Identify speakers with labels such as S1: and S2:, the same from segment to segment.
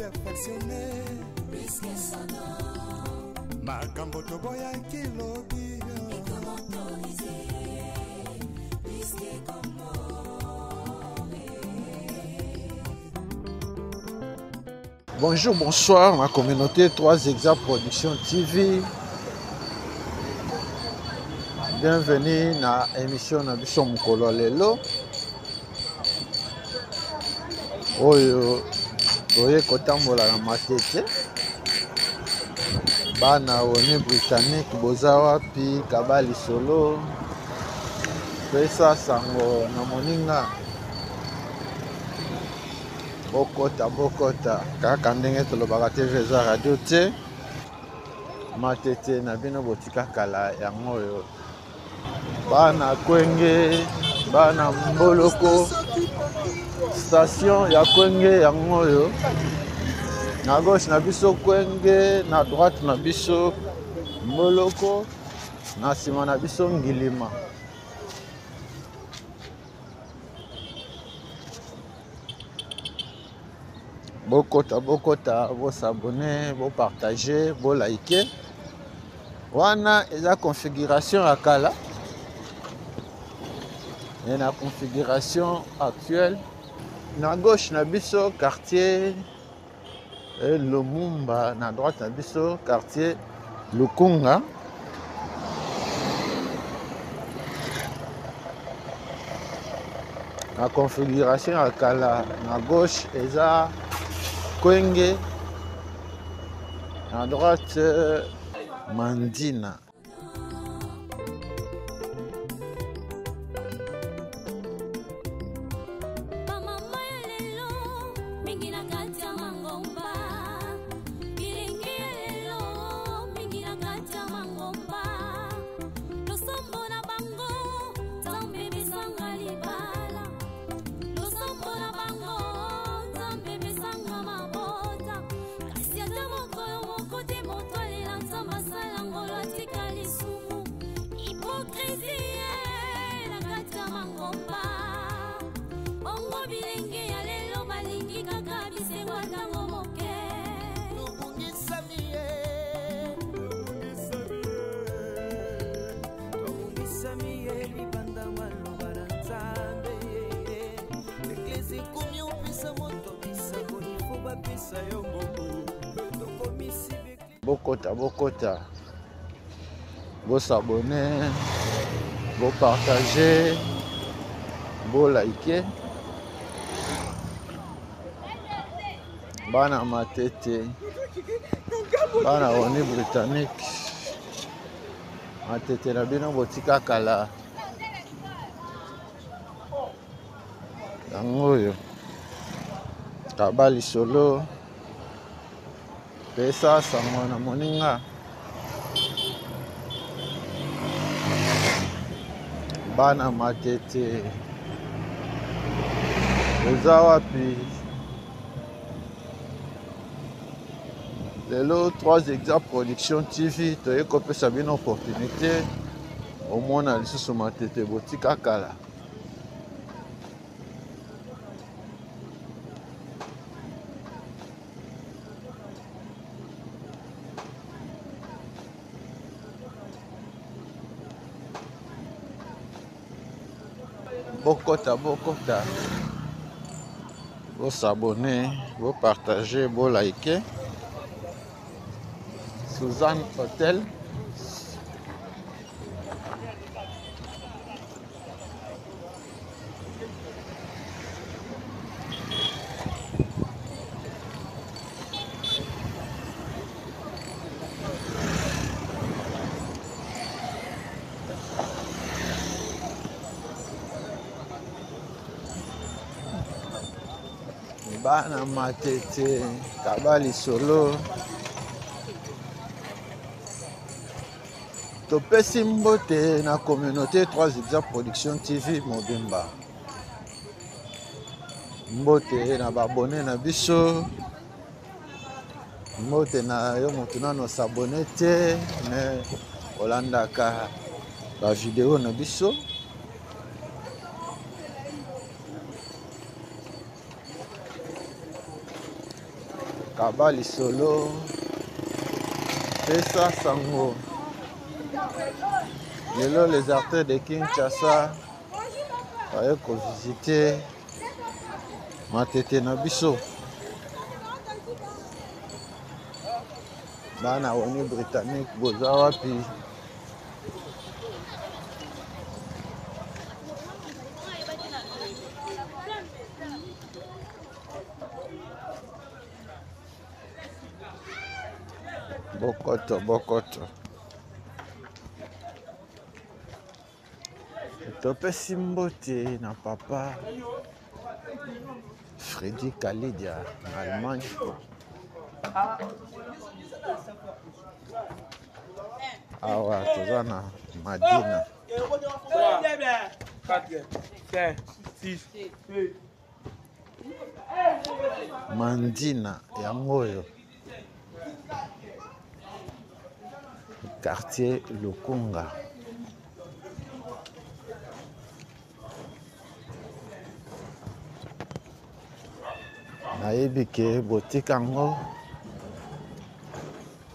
S1: perfectionné makambo toboya kilobi
S2: Bonjour, bonsoir, ma communauté 3 Exa Production TV. Bienvenue dans l'émission de Biso Mukolo Lelo. Oyo, oye kotambola na matete. Bana oni britannique bozawa pi kabali solo. Pesa sango na moninga. Bokota kaka ndenge tolobaka te eza radio te matete na bino botika kala yango oyo bana kwenge bana mboloko station ya kwenge yango oyo na gauche na biso kwenge na droite na biso mboloko na nsima na biso ngilima. Bokota, vos s'abonner, vos partager, vos liker. Wana est la configuration à Kala. Et la configuration actuelle. Na gauche, na biso quartier Lumumba. Na droite, na biso quartier Lukunga. La configuration à Kala. Na gauche, est la Kwenge, à droite Mandina. Bokota, vous s'abonner, vous partager, vous liker. Bana matete, bana oni britannique, matete na bino botika kala. Yango yo, kabali solo. Pesa sango na moninga bana matete eza wapi lelo 3 Exa Production TV toye kopesa bino opportunité omona lisusu matete botika kala. Bokota, vous s'abonner, vous partager, vous liker. Suzanne Hotel. Bana matete kabali solo topesi mbote na communauté 3 Exa Production TV mobimba mbote na babone na biso mbote na yo motu nano s'abonner te mais olandaka ba vidéo na biso. Kabali Solo, Pesa Sango. Lelo les artistes de Kinshasa baye ko visiter matete na biso. Bana woni britannique boza wapi? Bokoto, bokoto. Topesi mbote na papa Freddy Kalidia en Allemagne. Awa toza na Madina. Mandina yango oyo. Quartier Lukunga. Nayebi ke botika ngo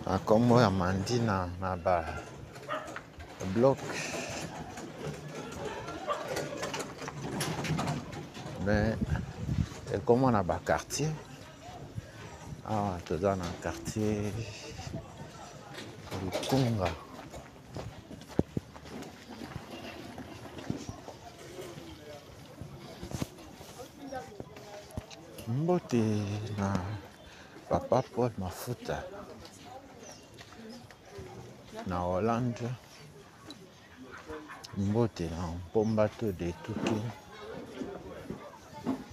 S2: akombo ya Mandina na ba bloc. Mais comment na ba quartier? Ah, toza na quartier Lukunga. Mbote na papa Paul Mafuta na Hollande. Mbote na Mpombato de Tuki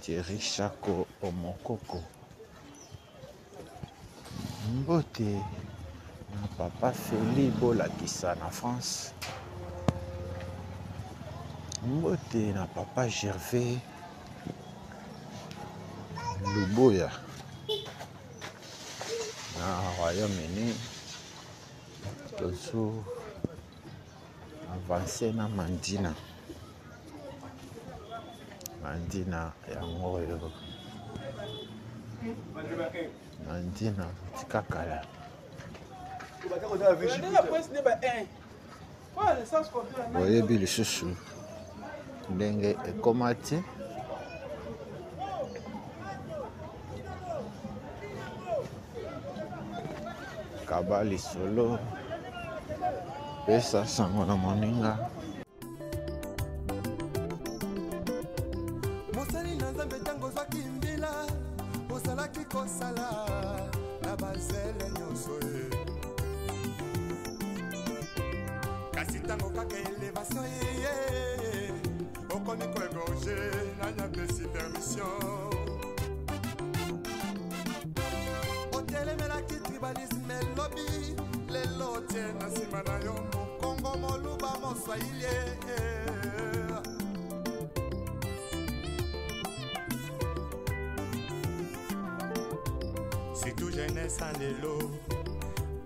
S2: Thierry Chako Omokoko. Mbote na papa Feli Bolakisa na France. Mbote na papa Gervais Luboya na Royaume-Uni. Tozo avancé na Mandina. Mandina yango oyo. Mandina tikakala. Oyebi lisusu ndenge ekomati. Kabali Solo, Pesa Sango na moninga.
S1: Mosali na nzambe tango zwaki mbila osalaki kosala na bazele nyonso ye kasi ntango kaka elevation ye okomi koegorge nanya pesi permission otelemelaki tribalisme lobi lelo tie na nsima na yo mokongo moluba moswahili c'est tout jeunesse en lelo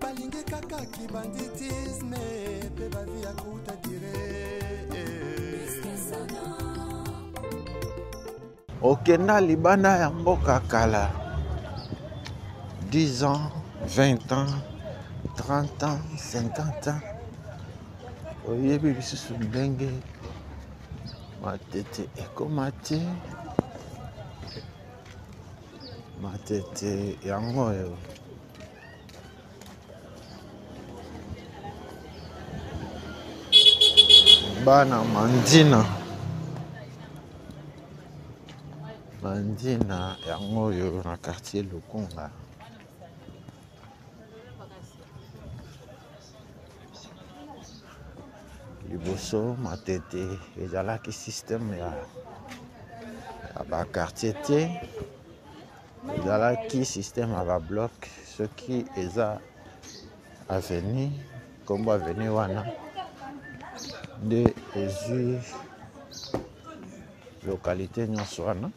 S1: balingi kaka kibanditisme pe bavi ya kuta dire
S2: Okenda libanda ya mboka kala 10 ans, 20 ans, 30 ans, 50 ans. Oyebi lisusu ndenge matete ekomati. Matete yango oyo. Bana Mandina. Mandina yango oyo na quartier Lukunga. Liboso matete ezalaki système ya ba quartier te. Ezalaki système ya ba bloc soki eza avenue kombo avenue wana nde ezwi localité nyonso wana.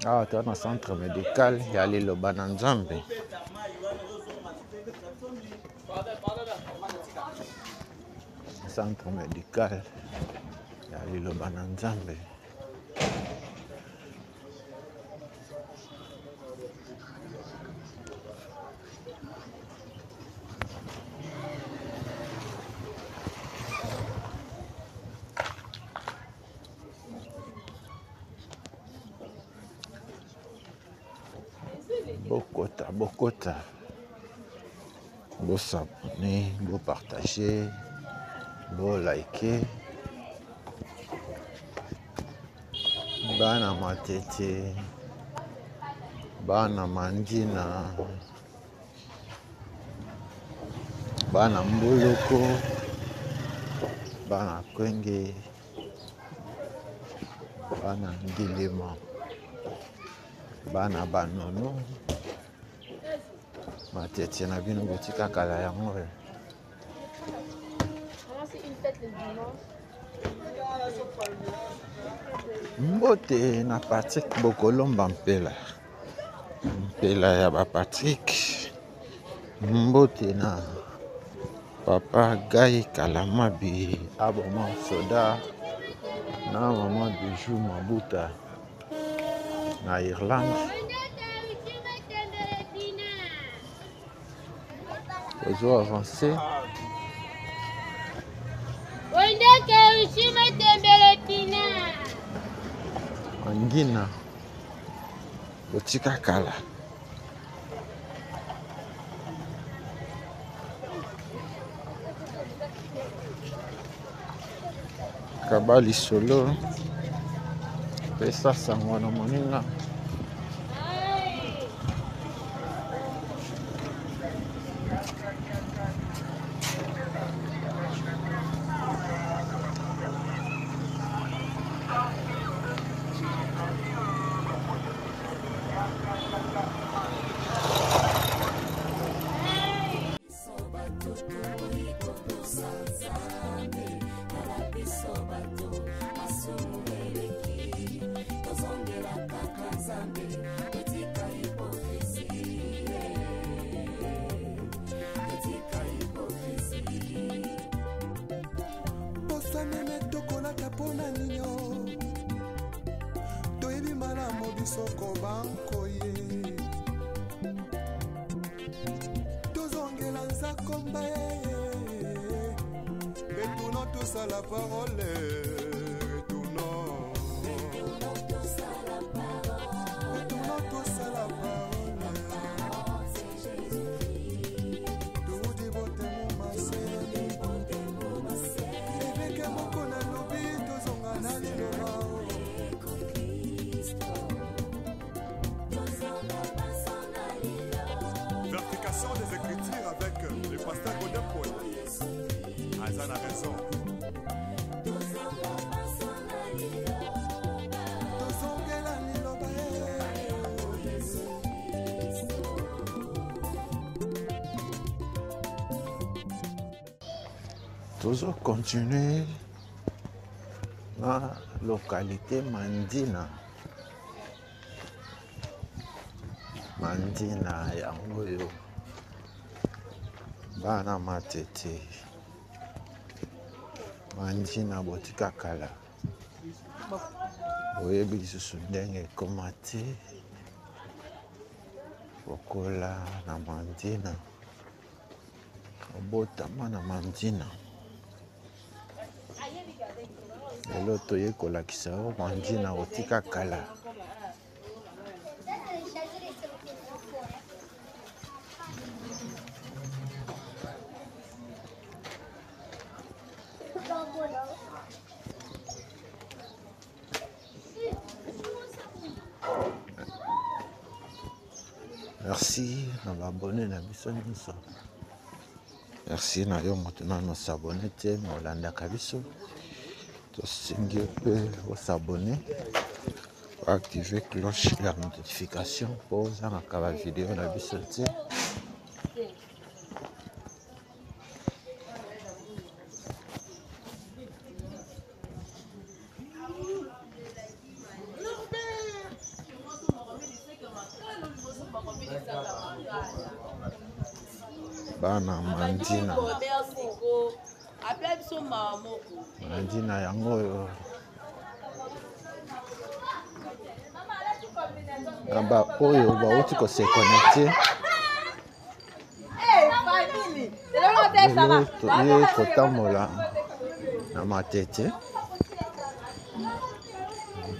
S2: Awa toza na centre médical ya Liloba na Nzambe. Centre médical ya Liloba na Nzambe. bokota, bo s'abonner, bo partager, bo liker. Bana matete, bana mandina, bana mboloko, bana kwenge, bana ngilema, bana banono. Matete na bino botika kala yango.
S3: C'est une fête le dimanche.
S2: Mbote na Patrick Bokolomba mpela ya ba Patrick. Mbote na papa Guy Kalamabi aboma soda na mama Bijou Mabuta na Irlande. Ils ont avancé. Angina kotika kala kabali solo pesa sango na moninga.
S1: Soko banko ye tozongela nzakomba retournons tous à la parole, retournons tous à la parole, tout dit bote mon massé eveke moko na lobi tozonga na liloba. Des écritures avec le pasteur Godin Poète. Azan a raison.
S2: Toujours continuer la localité Mandina. Mandina yangoyo. Bana matete Mandina botika kala oyebi lisusu ndenge ekoma te okola na Mandina obotama na Mandina. Lelo toyekolakisa o Mandina botika kala. Merci na abonné na biso nyonso. Merci na yo maintenant no s'abonner te molanda kabiso. To singi pe o s'abonner. Activer cloche la notification pour za kaba vidéo na biso te. Bana Mandina. Mandina yango yo. Aba oyo bauti ko se connecter. Ye kotambola na matete.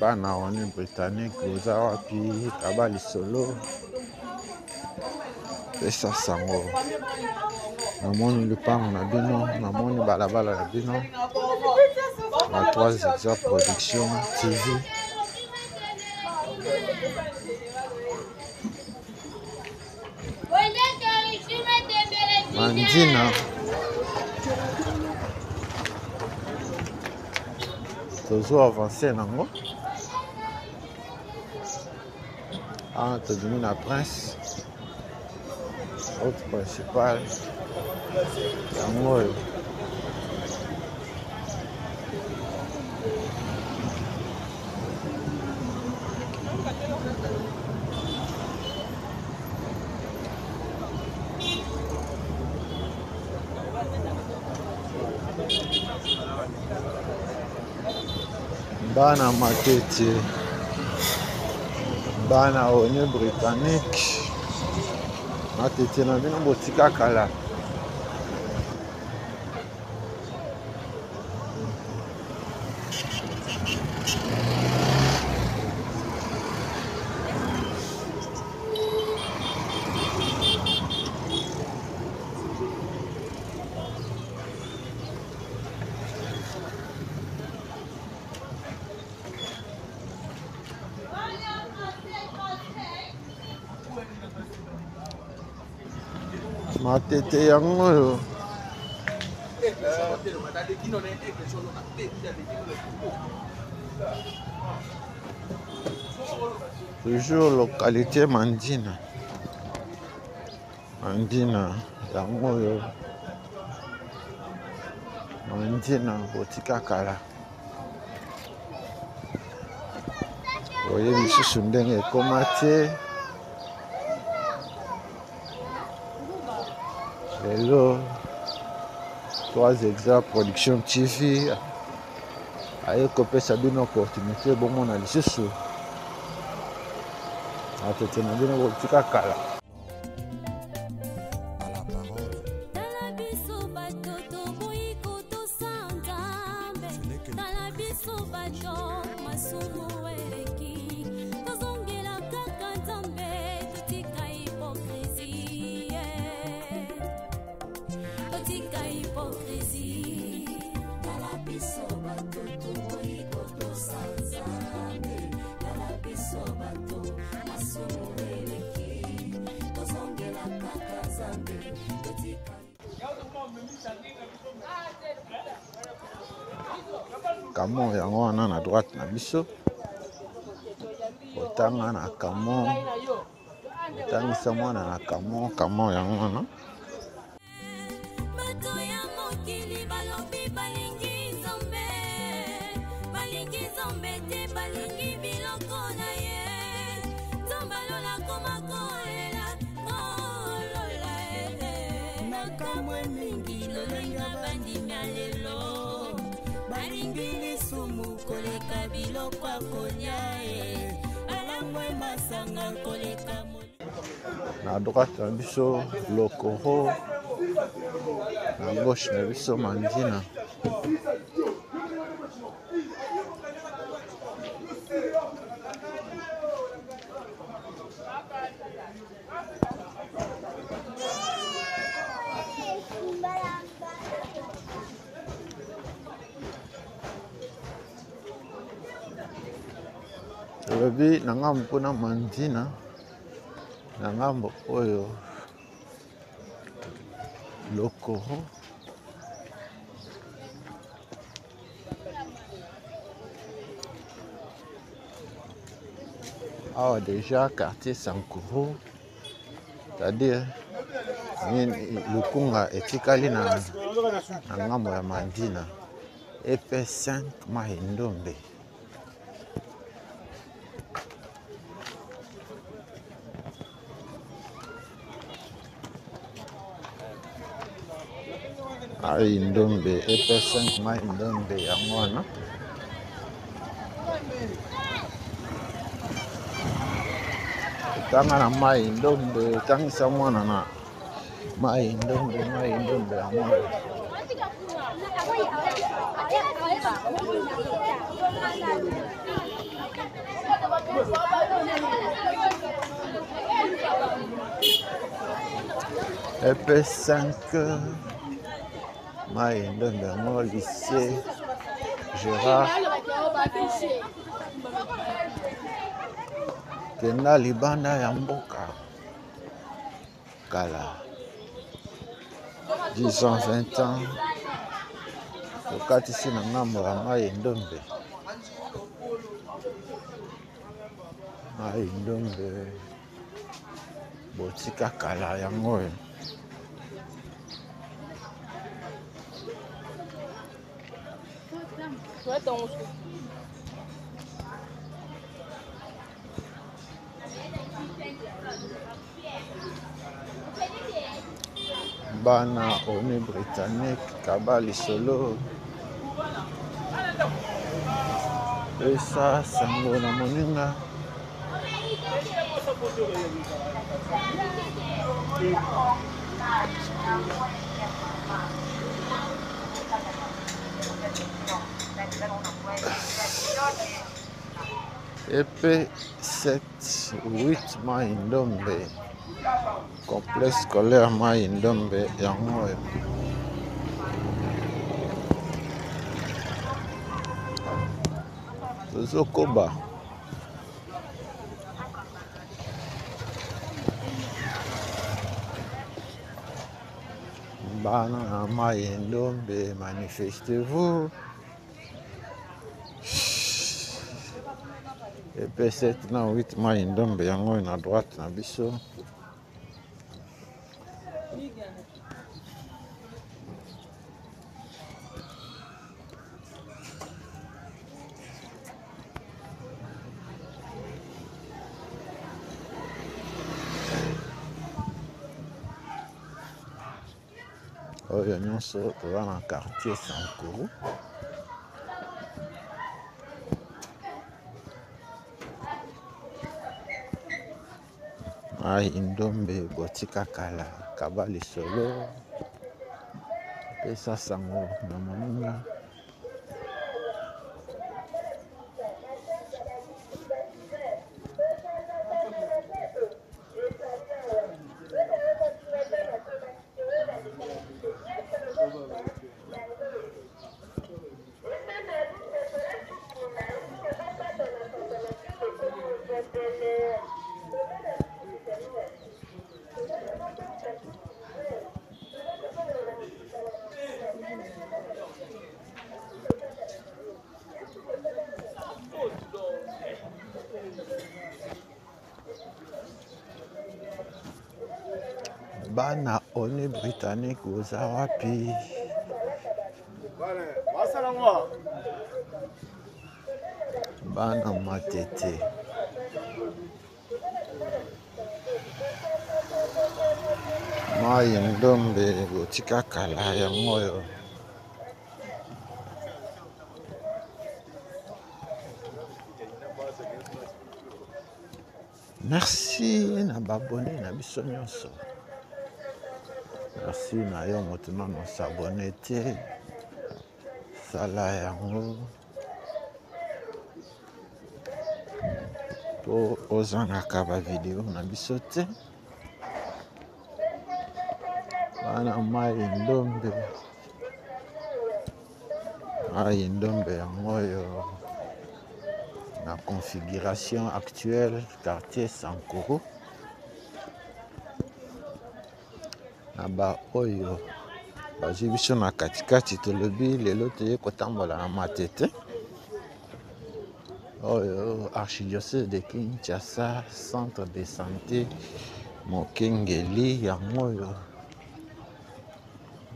S2: Bana wani Britannique oza wapi kabali solo. pesa sango. Namoni lupango na bino, namoni balabala na bino. Ma 3 Exa Production TV. Mandina. Toujours avancé nango. Ah, Todimi na Prince. Route principale. Yango. Bana Matete, bana Oni Britannique, Matete na bino botika kala. Matete yango yo. Toujours localité Mandina. Mandina yango yo. Mandina botika kala. Oye bisusu ndenge ekoma te. Hello, 3 Exa Production TV. Aye kopesa bino opportunité bongo na lisusu. Atete na bino botika kala. Camion yango wana na droite na biso. Otanga na camion. Otangisa mwana na camion, camion yango wana. Na droite na biso Lokoro, na gauche na biso Mandina. Lobi na ngambo mpona Mandina, na ngambo oyo Lokoro. Awa déjà quartier Sankuru, c'est-à-dire Lukunga etikali na ngambo ya Mandina. EP5 Mahindombe. Ai Ndombe, EP5 Mahindombe ya mwana. Tanga na Mahindombe, tangisa mwana na Mahindombe ya mwana. EP5 Mai Ndombe yango lycée Gérard kenda libanda ya mboka kala 10 ans 20 ans tokatisi na ngambo ya Mai Ndombe. Mai Ndombe botika kala yango bana oni britannique kabali solo pesa sango na moninga EP 7 8 Mai Ndombe complexe scolaire Mai Ndombe yango tozokoba bana na Mai Ndombe, manifestez-vous. EP 7 na 8 Mai Ndombe yango na droite na biso. Oyo nyonso toza na quartier Sankuru. Mai Ndombe botika kala kabali solo pesa sango na moninga. Bana oni britannique oza wapi? Bana matete Mai Ndombe botika kala yango oyo. Merci na babone na biso nyonso. Merci na yo moto nano s'abonner te sala yango po ozangaka ba video na biso te. Bana Mai Ndombe, Mai Ndombe yango oyo na configuration actuelle quartier Sankuru. Na ba oyo bazwi biso na katikati tolobi lelo toye kotambola na matete oyo archidiocèse de Kinshasa centre de santé Mokengeli yango oyo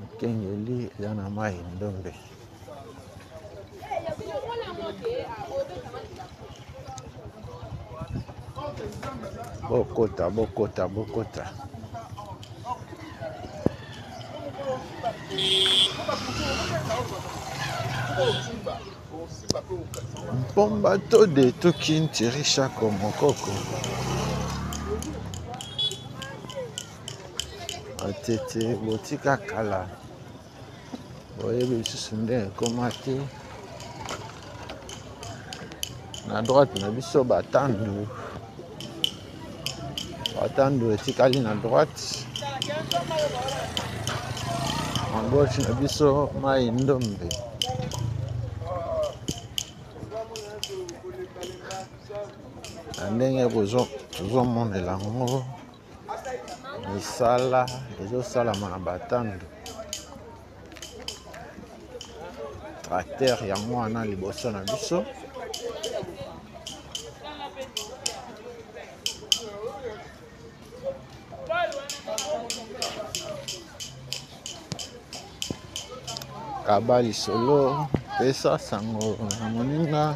S2: Mokengeli eza na Mai Ndombe. Bokota bokota bokota mpomba to de toki ntiri shako mokoko atete botika kala boyebi lisusu nde ekoma te. Na droite na biso batandu etikali na droite à gauche na biso mai ndombe. Ndenge tozomonela yango misala ezosalama na batando. Tracteur yango wana liboso na biso. Kabali solo pesa sango na moninga.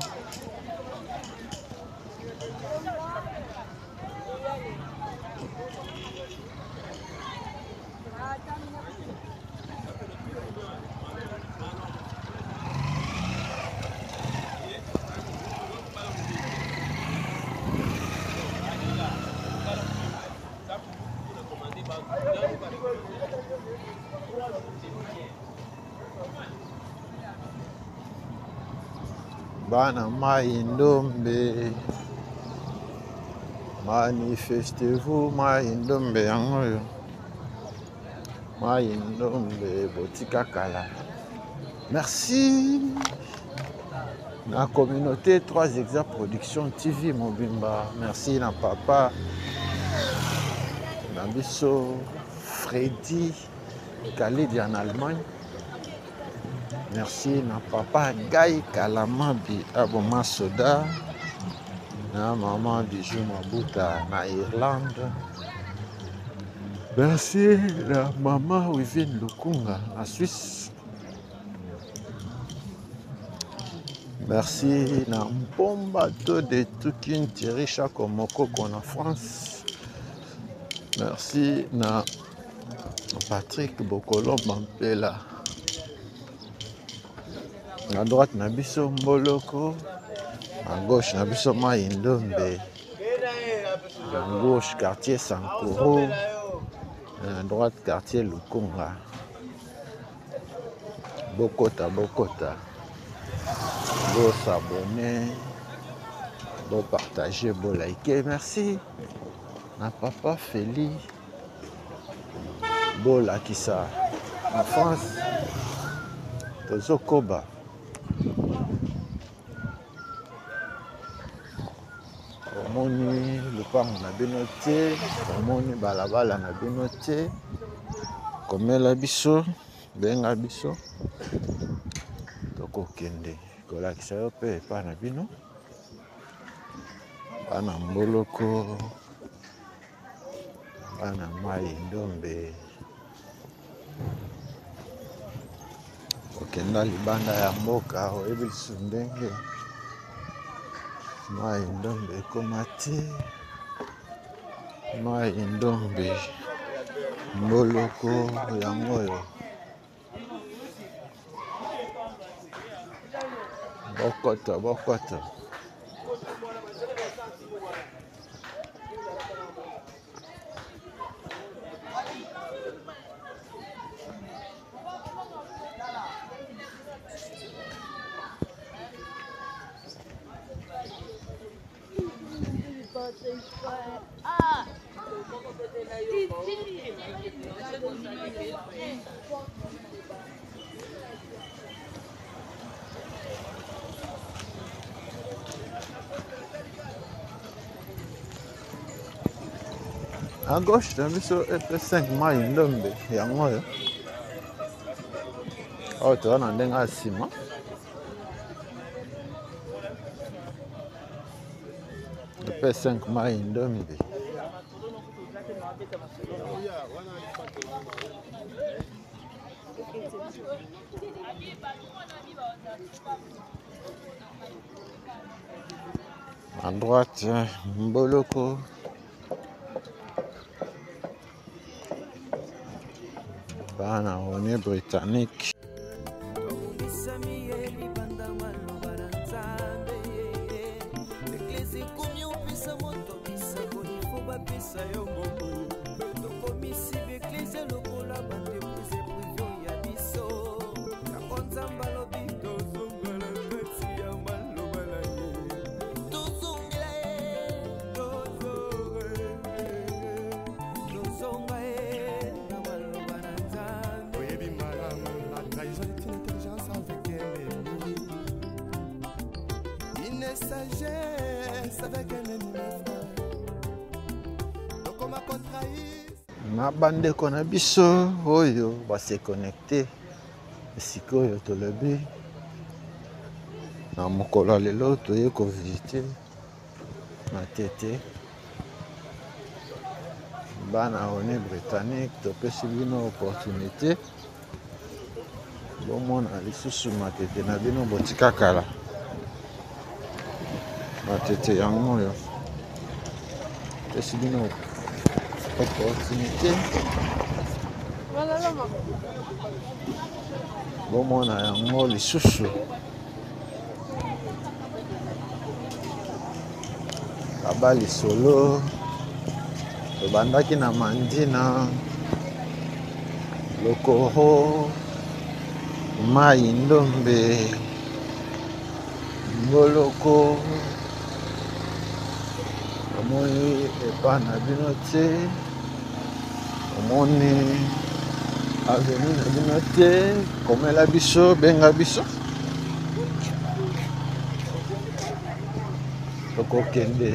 S2: Bana mai ndombe, manifestez-vous mai ndombe yango yo. Mai ndombe botika kala. Merci. La communauté 3 Exa Production TV Mobimba. Merci na papa Nabiso Freddy Khalid en Allemagne. Merci na papa Guy Kalamabi Aboma Soda. Na maman Bijou Mabuta na Irlande. Merci na maman Wivine Lukunga na Suisse. Merci na Mpomba de Tukin Thierry Chakomoko en France. Merci na Patrick Bokolo Mampela. À droite Nabiso Mboloko, à gauche Nabiso mai ndombe, à gauche quartier Sankoro, à droite quartier Lukunga. Bokota. Beau s'abonner, beau partager, beau liker. Merci. Na papa Feli, beau lakisa. En France, Tozo Koba. Omoni lupango na bino te, omoni balabala na bino te, komela biso, benga biso, tokokende kolakisa yo pe epa na bino, bana mboloko, bana mai ndombe, okenda libanda ya mboka oyebi lisusu ndenge mai ndombe ekoma te, mai ndombe mboloko yango oyo bokota. À gauche, na biso EP5 mai ndombe yango oyo. Oyo toza na ndenge ya nsima. EP5 mai ndombe. À droite, Mboloko. Bana on britannique. na bandeko na biso oyo base connecté esika oyo tolobi na mokolo ya lelo toye kovisite na tete bana oni britannique topesi bino opportunité bomona lisusu matete na bino botika kala matete yango oyo pesi bino opportunité bomona yango lisusu kaba lisolo tobandaki na mandina lokoro mai ndombe ngoloko omoni epa na bino te omoni aveni na bino te komela biso benga biso tokokende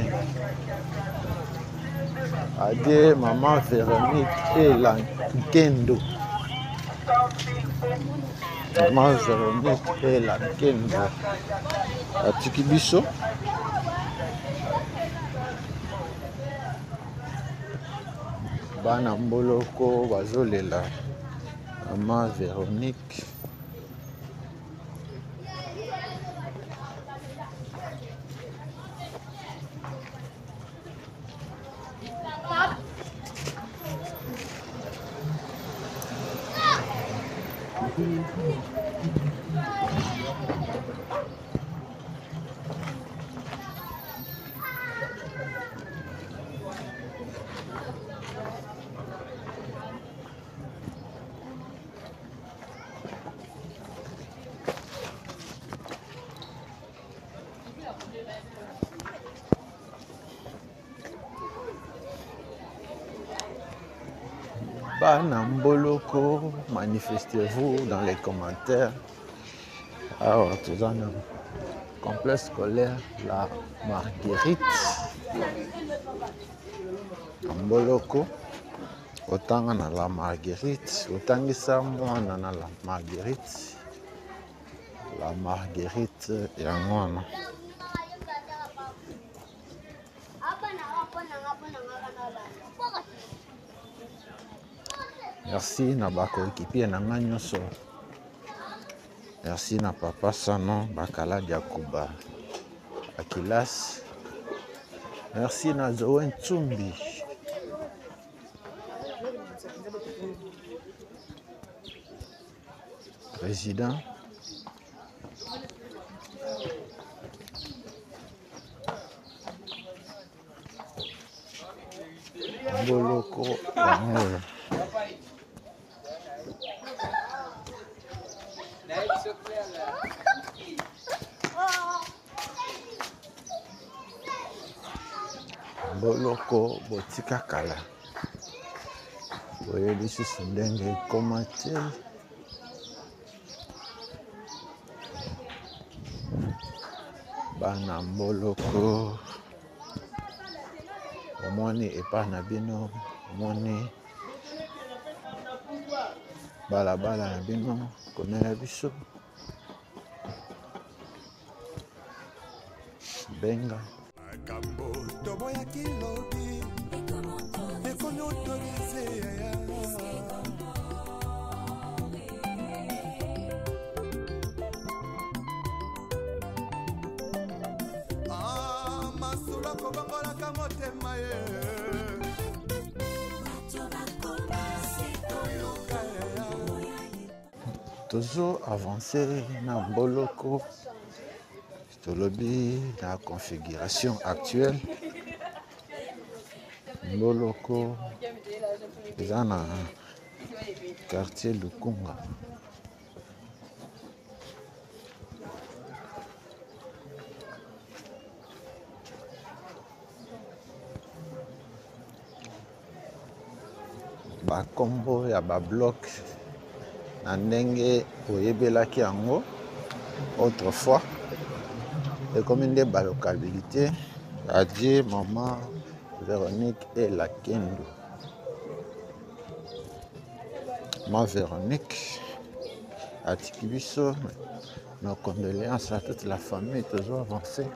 S2: adie mama Véronique ela nkendo mama Véronique ela nkendo atiki biso bana mboloko bazolela mama Véronique Bana mboloko, manifestez-vous dans les commentaires. Alors, tu as un complexe scolaire, la Marguerite. Mboloko, autant na la Marguerite, autant que ça, moi, na la Marguerite. La Marguerite, et en merci na bako équipier na nga nyonso. Merci na papa Sano Bakala Diakuba Akilas. Merci na Zoen Tsumbi. Président. Mboloko Yangoyo. Mboloko botika kala boye lisusu ndenge ekoma te bana mboloko omoni epa na bino omoni balabala na bino komela biso benga
S1: Kambo toboya kilobi ekomi autorisé ya masula kobangolaka motema ye
S2: toujours avancé na mboloko tolobi la configuration actuelle mboloko eza na quartier Lukunga bakombo ya babloc na ndenge oyebelaki yango autrefois ekomi nde balocalité Adieu maman Véronique et la Kendo. Maman Véronique atiki biso nos condoléances à toute la famille, toujours avancée.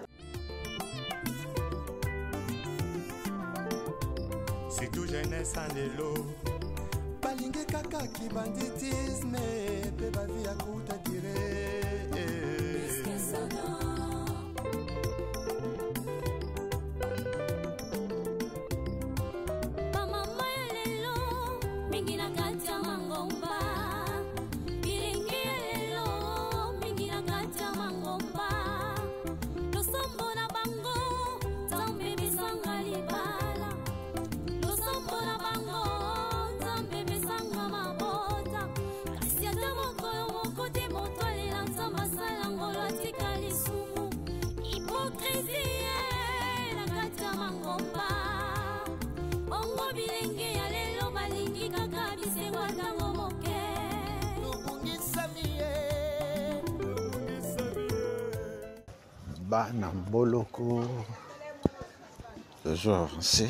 S1: C'est tout jeunesse en élo. Balingue kaka ki banditisme. Pe ba vie à kuta dire.
S2: Bana Mboloko, toujours avancé.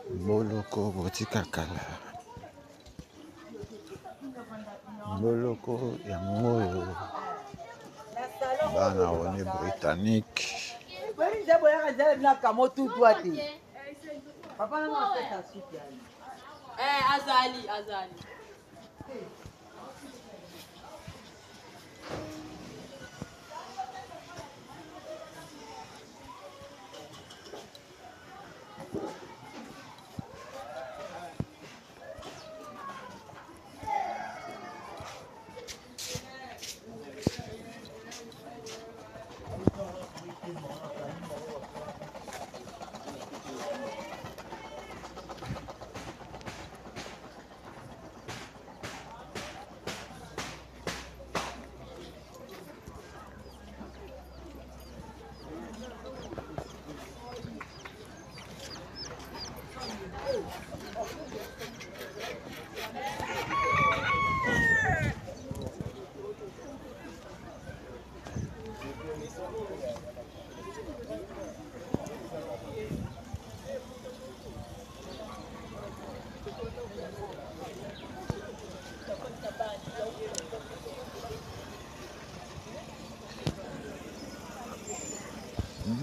S2: Mboloko Botika Kala. Mboloko ya moyo. Bana wone britannique.
S3: Azali.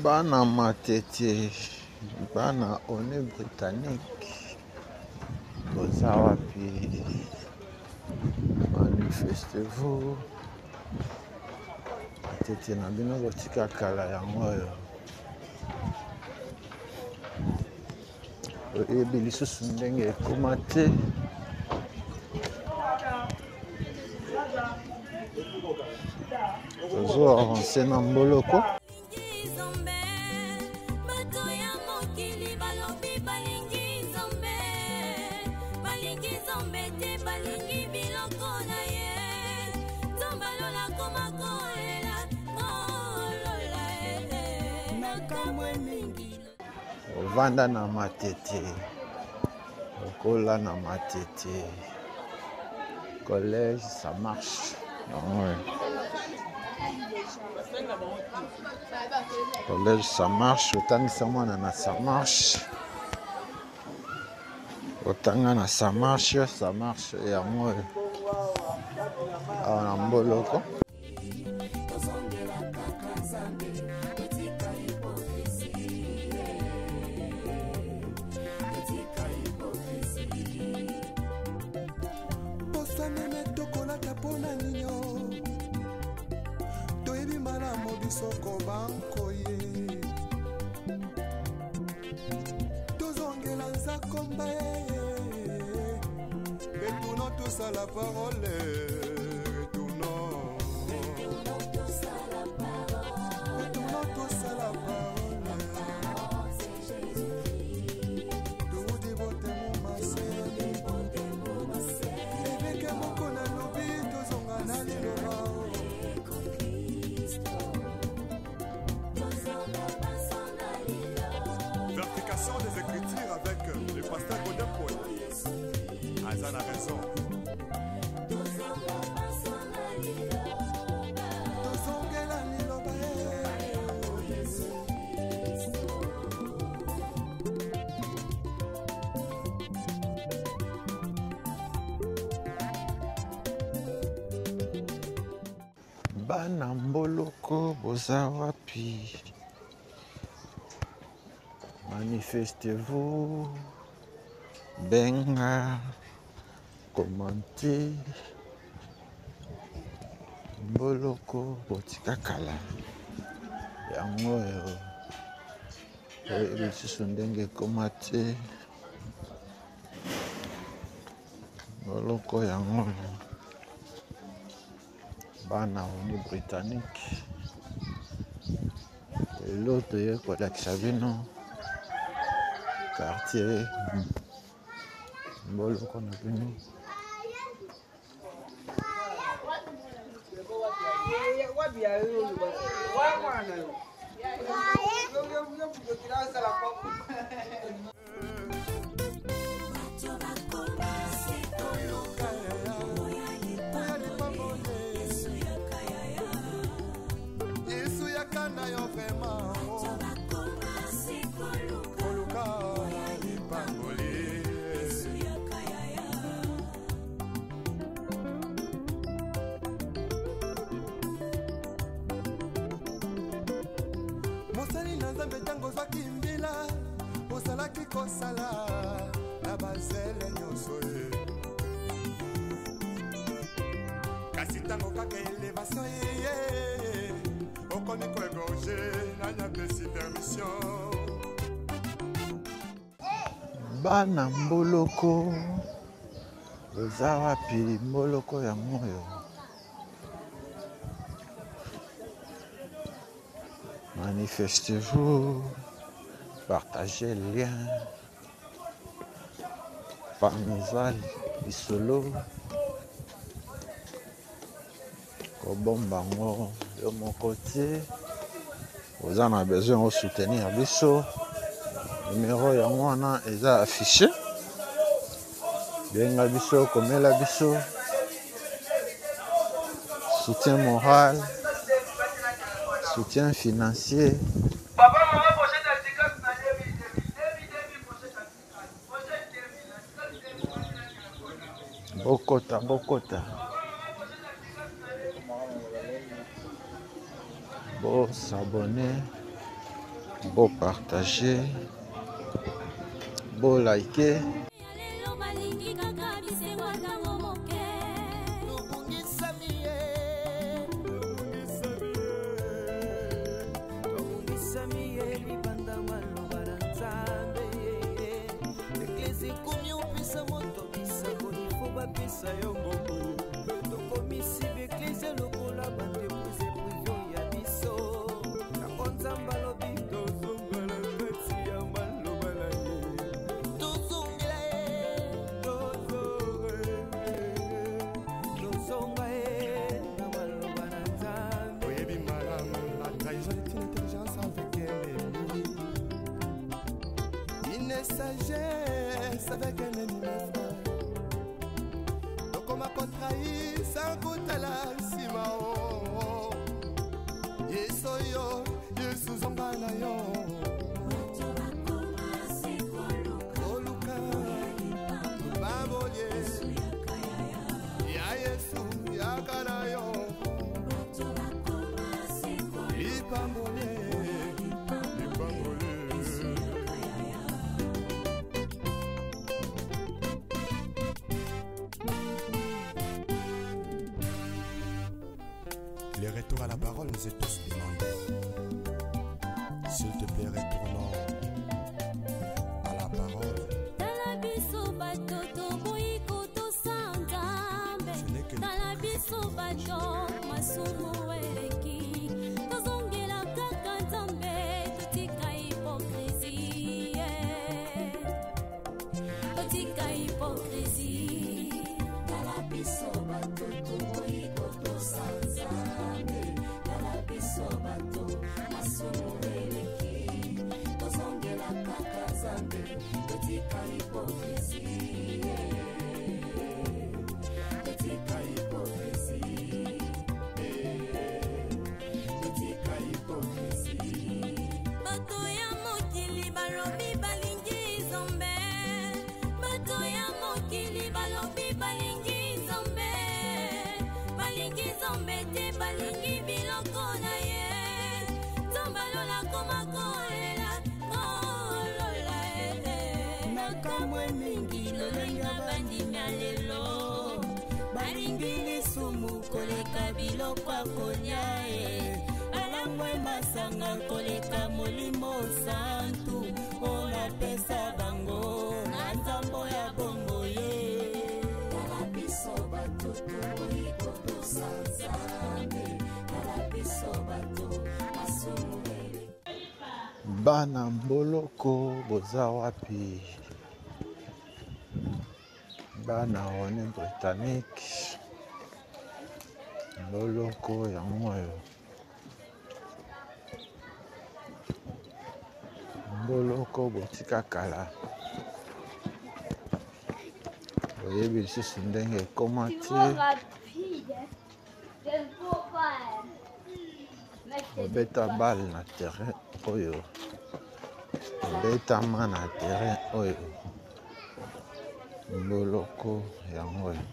S2: Bana Matete, bana one britannique. Boza wapi? Manifestez-vous. Matete na bino botika kala yango oyo. Oyebi lisusu ndenge ekoma te. Toujours avancé na Mboloko. Vanda na Matete, Okola na Matete, collège, ça marche. Ouais. Collège, ça marche. Autant ça marche. Autant ça marche, ça marche. Et à moi, à Mboloko.
S1: Retournons tous à la parole. Retournons tous à la parole. Tout dévoté mon massé. Évêque mon kona lobi, tous on a nali Vertication des Écritures avec le pasteur Godin Poe. Azan a raison. Tozongela
S2: Bana mboloko boza wapi? Manifestez-vous, benga, commentez. Mboloko botika kala yango lisusu ndenge ekoma te. Mboloko yango bana oni britannique lelo toye kolakisa bino quartier mboloko na bino.
S1: Mosali na nzambe tango zwaki mbila osalaki kosala na bazele nyonso ye kasi tango kaka elevation ye okomi koegorge nanya pesi permission.
S2: Bana mboloko boza wapi? Mboloko ya moyo manifestez-vous, partagez le lien. Parmezal, Isolo, Kobombango, de mon côté. Vous en avez besoin de soutenir Bisso. Numéro Yangwana est affiché. Bien Bisso, comme la Bisso. Soutien moral. Soutien financier. Bokota, Bokota. Bon s'abonner, bon partager, bon liker.
S1: Sagesse avec un ennemi frère. Donc on m'a contrahi sans goûter la simao. Yesoyo, Yesuzongana yo. Oluka, Baboye, Ya Yesu, Yakana yo. Ipambole. Les retours à la parole nous est tous demandés. S'il te plaît, retournons à la parole. Ce n'est que
S4: Balingi mingi lolenga bandimia lelo balingi lisumu koleka biloko akolia alangwe masanga koleka molimo santu ona pesa bango na nzambo ya bongo ye tala biso batutu ikoto sanzambe tala biso batu masumele
S2: bana mboloko boza wapi bana René Britannique mboloko yango oyo mboloko botika kala oyebi lisusu ndenge ekoma te obeta bale na terrain oyo obetama na terrain oyo mboloko yango oyo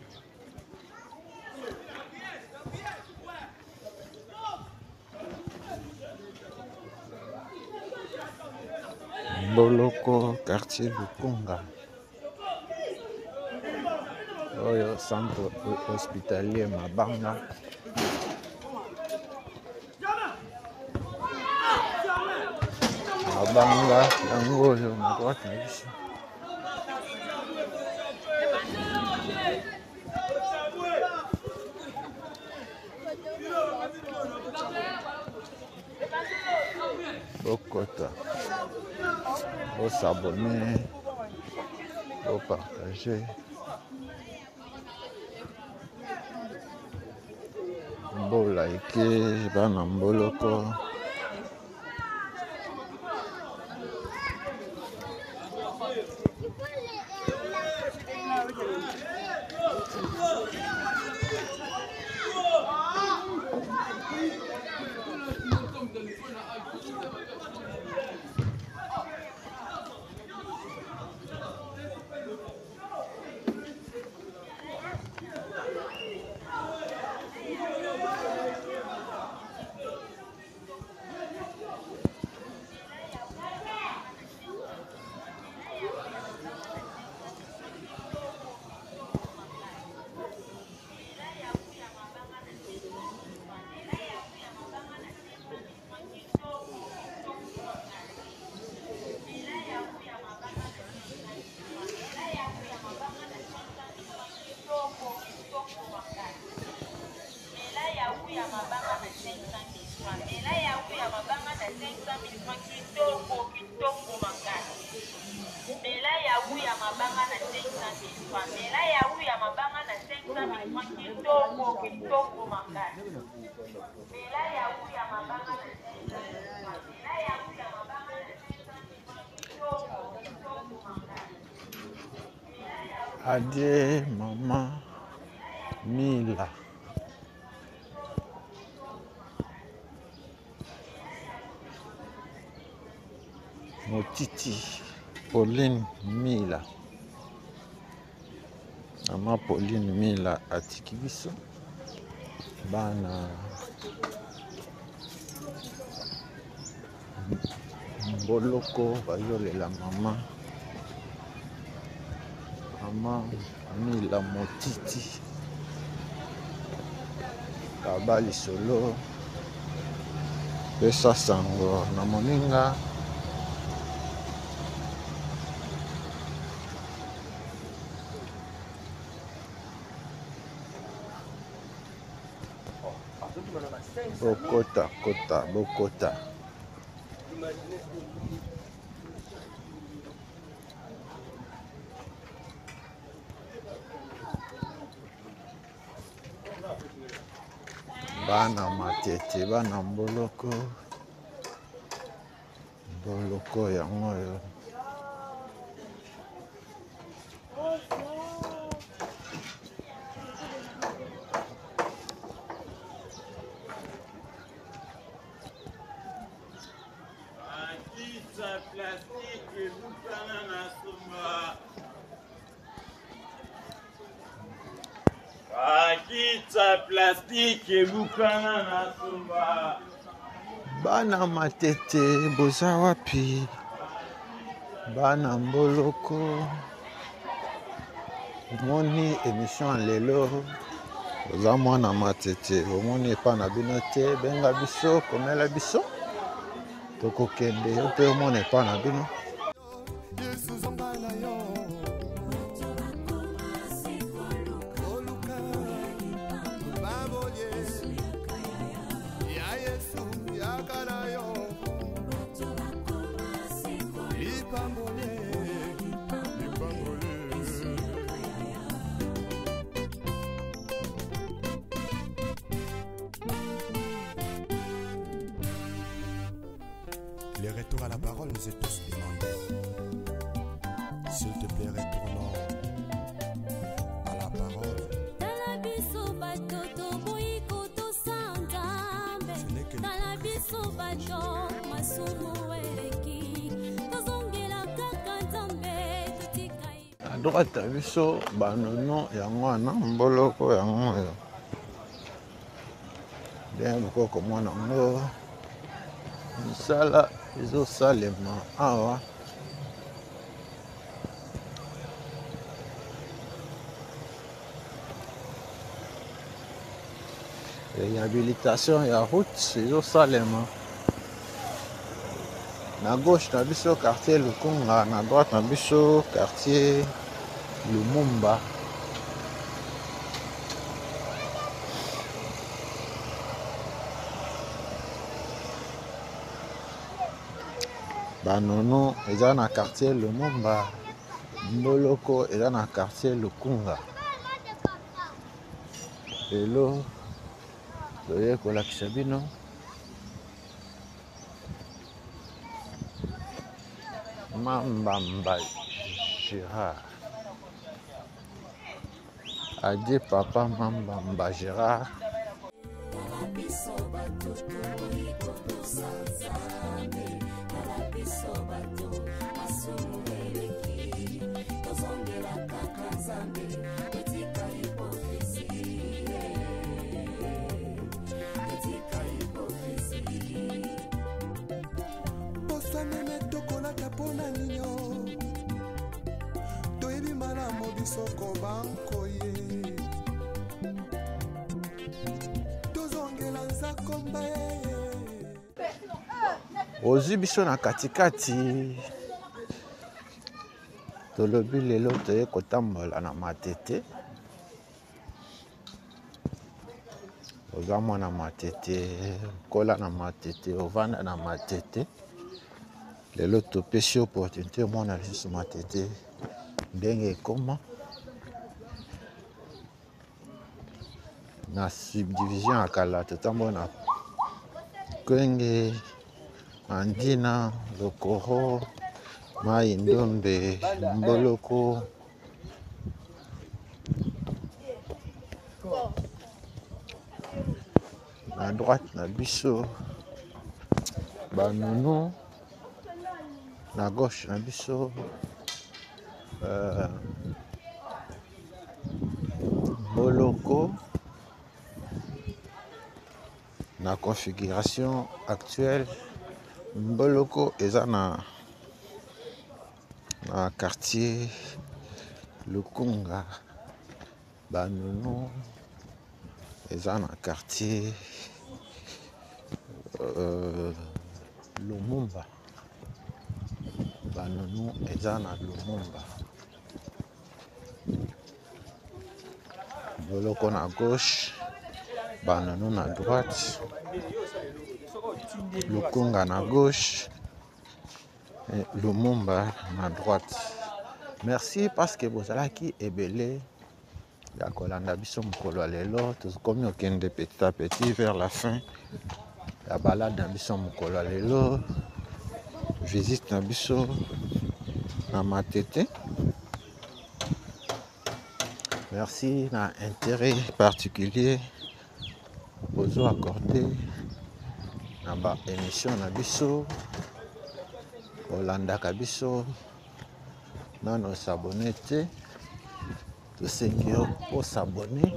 S2: mboloko quartier Lukunga oyo centre hospitalier Mabanga yango oyo na droite na biso bokota s'abonner, partager. Liker, bana mboloko. Adieu maman Mila. Motiti Pauline Mila. Maman Pauline Mila atiki biso bana mboloko bazolela mama Mila Motiti baba lisolo pesa sango na moninga Bokota bana matete bana mboloko yango oyo
S5: plastique bukana na sumba
S2: bana matete boza wapi bana mboloko moni émission lelo oza mwana matete omoni epa na bino te benga biso komela biso tokokende yo mpe omona epa na bino
S1: Yesu zonga na yo oluka babolie ya Yesu yaka na yo lipambole Les retours à la parole nous est tous demandés. S'il te plaît, retournons à la parole. Ce n'est que
S2: à droite à biso banono yango wana mboloko yango oyo nde bokoko mwana ngo misala ezosalema awa réhabilitation ya route ezosalema na gauche na biso quartier Lukunga, na droite na biso quartier Lumumba. Banono eza na quartier Lumumba, Mboloko eza na quartier Lukunga. Lelo toye kolakisa bino Mambamba Gérard. Adieu papa Mambamba Gérard.
S1: Soko banko ye tozongela nzakomba ye
S2: ozwi biso na katikati tolobi lelo toye kotambola na matete oza mwana matete kola na matete ovanda na matete lelo topesi opportunité omona lisusu matete ndenge ekoma na subdivision ya kala totambola na Kwenge, Andina, Lokoro, Mai Ndombe, Mboloko, na droite na biso Banono, na gauche na biso Mboloko. La configuration actuelle, Mboloko est dans le quartier Lukunga, Banono est dans le quartier Lumumba. Banono est dans Lumumba. Mboloko à gauche. Banono à droite, Lukunga à gauche et Lumumba à droite. Merci parce que vous allez qui est belé. La colanda biso mukolo lelo, tout comme au kende petit à petit vers la fin. La balade na biso mukolo lelo, visite na biso na matete. Merci na intérêt particulier. Bozo accordé na ba émission na biso Olanda kabiso nano s'abonner te to sengio pour s'abonner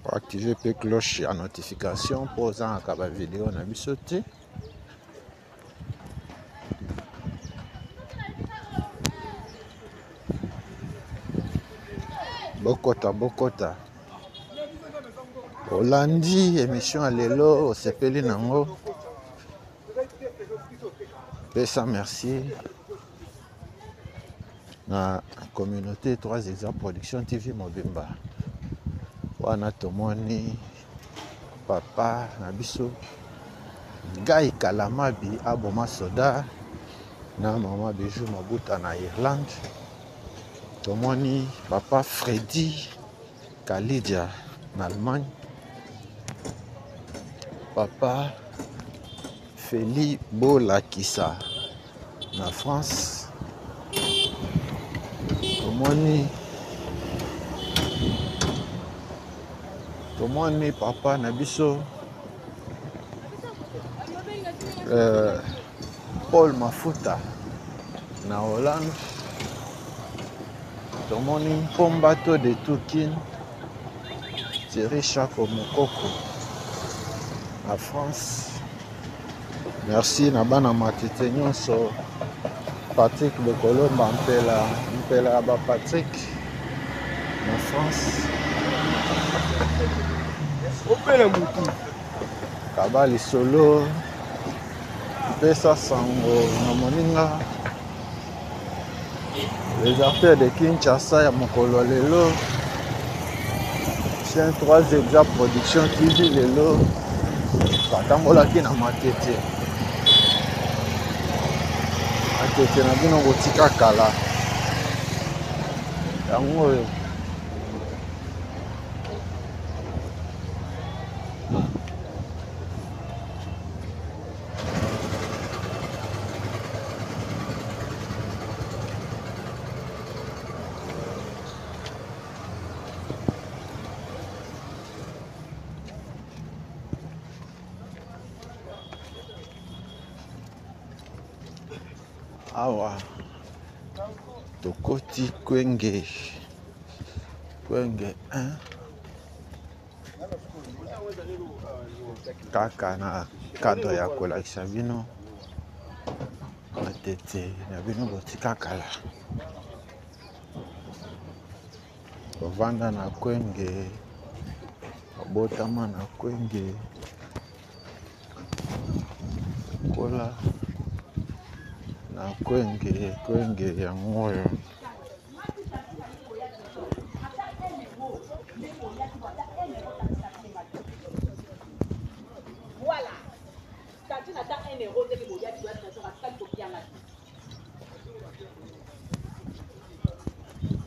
S2: pour activer pe cloche à notification pour en kaba vidéo na biso te Bokota bokota. Olandi émission à lelo osepeli nango. Pesa merci. Na communauté 3 exemples production TV Mobimba. Wana tomoni papa na biso Guy Kalamabi aboma soda na mama Bijou Mabuta na Irlande. Tomoni papa Freddy Kalidia en Allemagne. Papa Feli Bolakisa en France. Tomoni papa Nabiso Paul Mafuta na Hollande. Tomoni Pombato de Toukine Thierry Chako Mokoko en France. Merci na bana matete nyonso. Patrick de Colombe Mpela ba Patrick en France. Kabali Solo Pesa Sango na moninga. Les artères de Kinshasa ya mokolo lelo. C'est un 3 exemples production TV lelo. Batambolaki na matete. Matete na bino botika kala. Yango oyo. Awa tokoti Kwenge 1 kaka na cadre ya kolakisa bino matete na bino botika kala. Kovanda na Kwenge, botama na Kwenge, kola na Kwenge ya moyo.
S3: Voilà. Quand tu n'attends un euro, tu dois être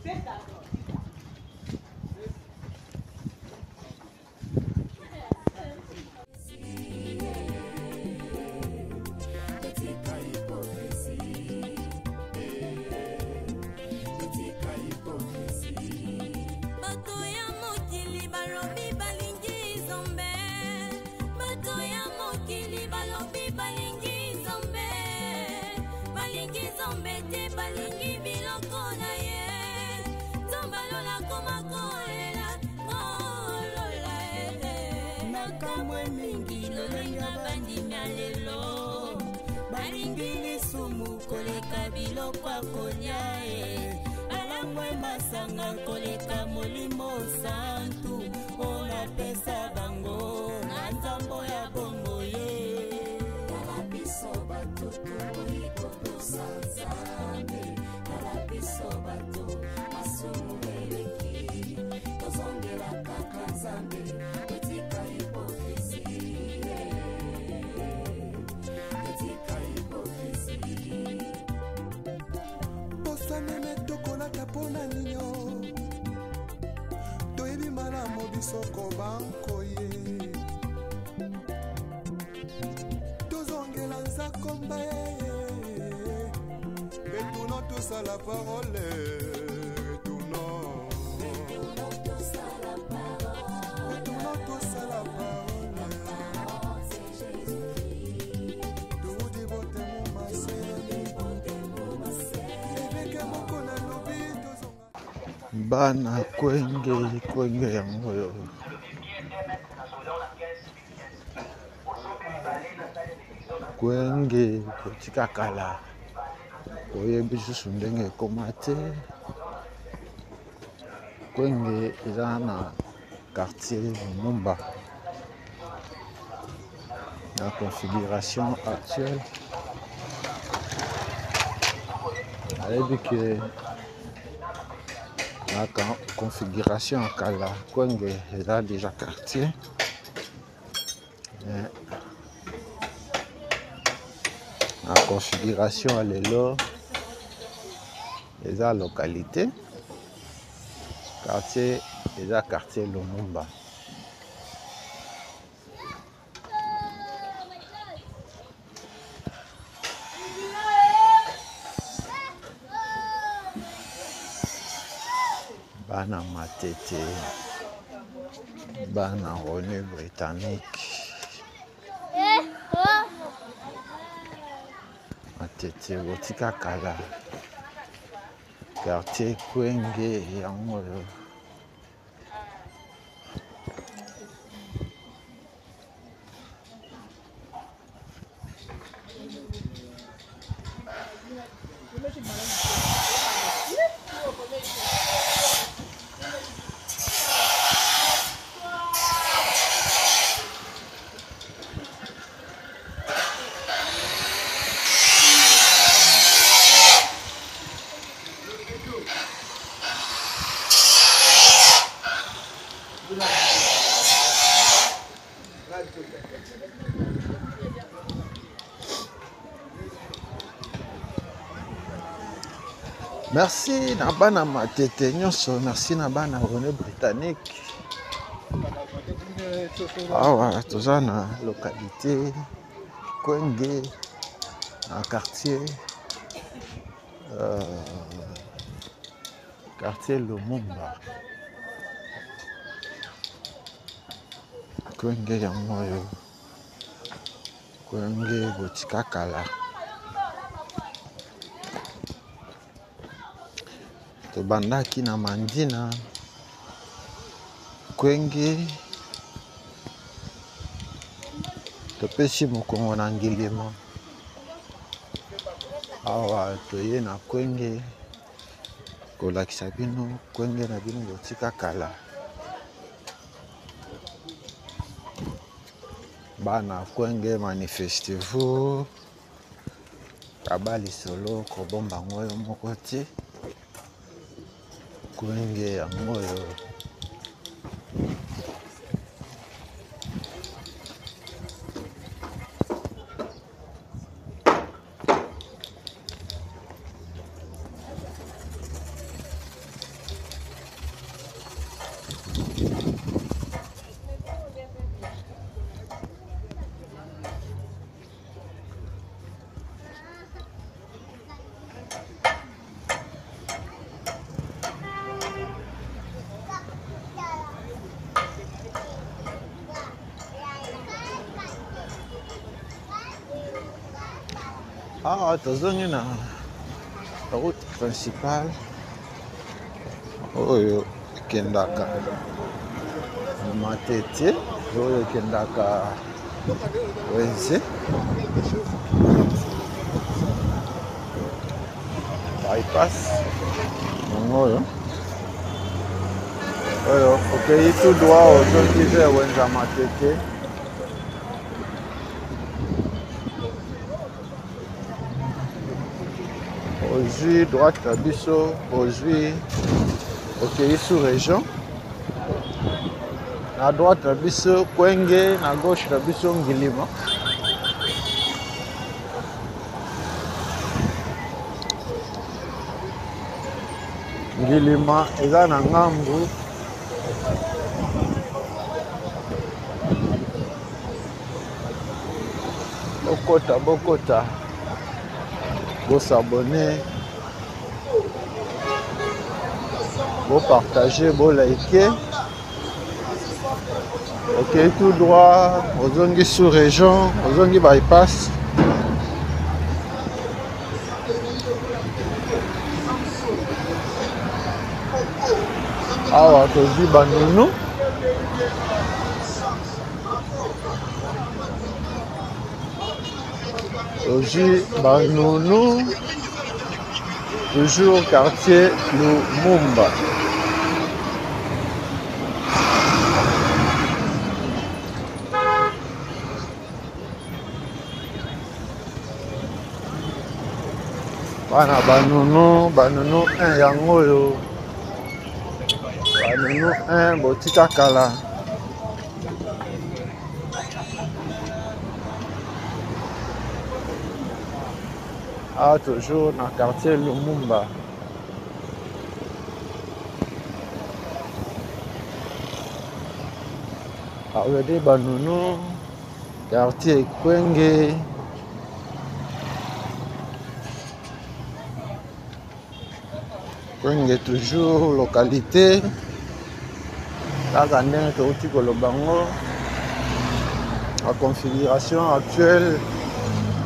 S3: c'est ça.
S4: Baringili sumu koleka biloko akonya alangwe masanga koleka molimo santu ona pesa bango na nzambo ya bongo ye kalabiso batutu ikoto sanzame kalabiso batu masumu eleki tozongela kaka nzambe etika hipokrizi.
S1: Meme tokolaka pona nino toyebi malamu bisoko banko ye tozongela nzakomba retournons tous à la parole retournons tous à la parole
S2: bana Kwenge ya moyo. Kwenge kotika kala oyebi susu ndenge ekoma te. Kwenge eza na quartier Lumumba. La configuration actuelle avec que la configuration à Kala Kwenge eza déjà quartier. La configuration à l'élo eza localité. Quartier eza quartier Lumumba. Bana Matete, Bana René Britannique, Matete Botika Kala, quartier Kwenge yango. Merci na bana Matete nyonso, merci na bana René Britannique. Awa toza na localité Kwenge en quartier quartier Lumumba. Kwenge yango yo. Kwenge Botika Kala. Tobandaki na Mandina Kwenge topesi mokongo na Ngilima. Awa toye na Kwenge kolakisa bino Kwenge na bino Botika Kala. Bana Kwenge manifestez-vous. Kabali solo kobomba ngoyo moko te. Kwenge yango yo. Ah, tozongi na route principale oyo kendaka Matete oyo kendaka Wenze bypass oyo okei tout droit ozongi vers Wenze Matete. Aujourd'hui, droite à Bisso, aujourd'hui, ok, sous-région. À droite à Bisso, Kwenge, à gauche à Bisso, Ngilima. Ngilima, eza na ngambu. Bokota. Vous s'abonner, vous partager, vous liker. Ok, tout droit, aux zones sous-région, aux zones bypass. Ah, aujourd'hui, Banounou. Aujourd'hui, Banounou, toujours quartier Lumumba. Bana banunu 1 yango oyo. Banunu 1 botika kala. Ah, toujours dans le quartier Lumumba. Regardez Banunu, quartier Kwenge. Kwenge toujours localité. Là, on a la configuration actuelle.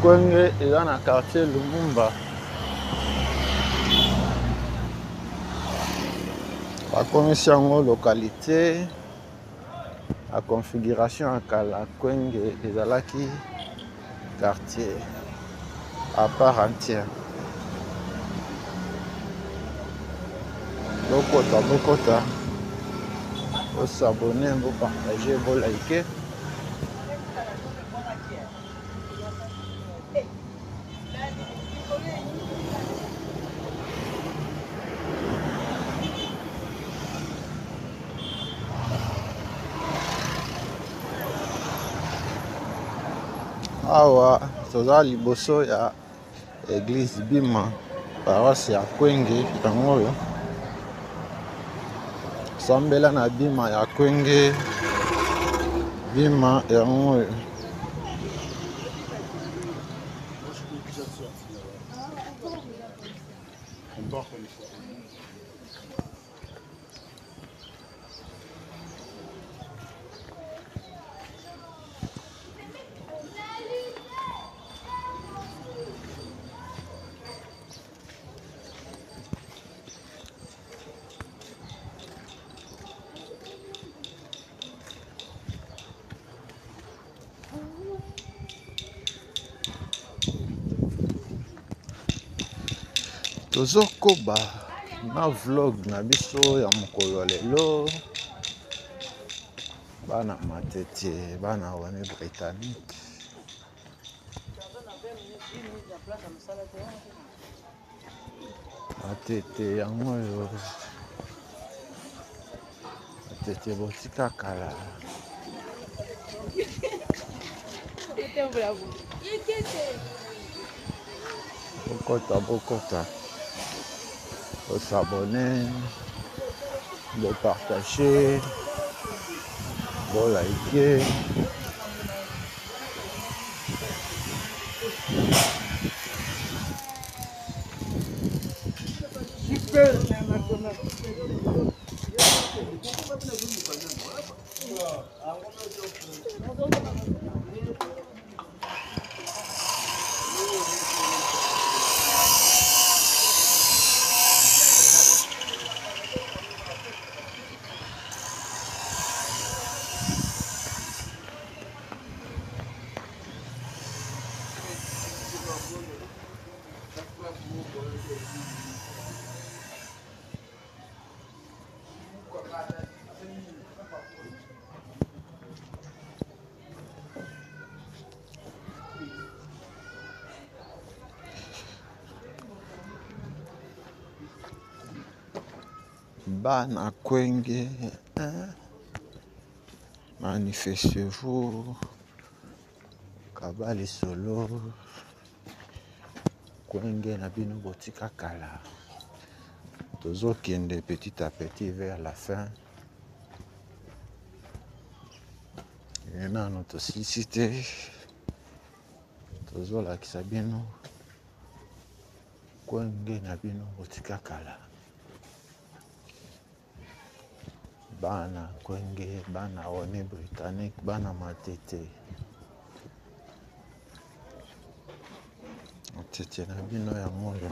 S2: Kwenge est dans le quartier Lumumba. La commission localité, la configuration à la Kwenge et Zalaki quartier à part entière. Bokota. Vous s'abonner, vous partager, vous liker. Awa toza liboso ya église Bima paroisse ya Kwenge yango oyo sambela na Bima ya Kwenge Bima yango oyo tozokoba na vlog na biso ya mokolo lelo bana matete bana wane britannique matete yango oyo matete botika kala bokota faut s'abonner, de partager, de liker. Bana Kwenge, manifestez-vous, Kabali solo, Kwenge na bino botika kala. Tozokende petit à petit vers la fin. Et na notre cité, tozolakisa bino, Kwenge na bino botika kala. Bana Kwenge, bana wane britannique, bana matete. Matete na bino ya moyo.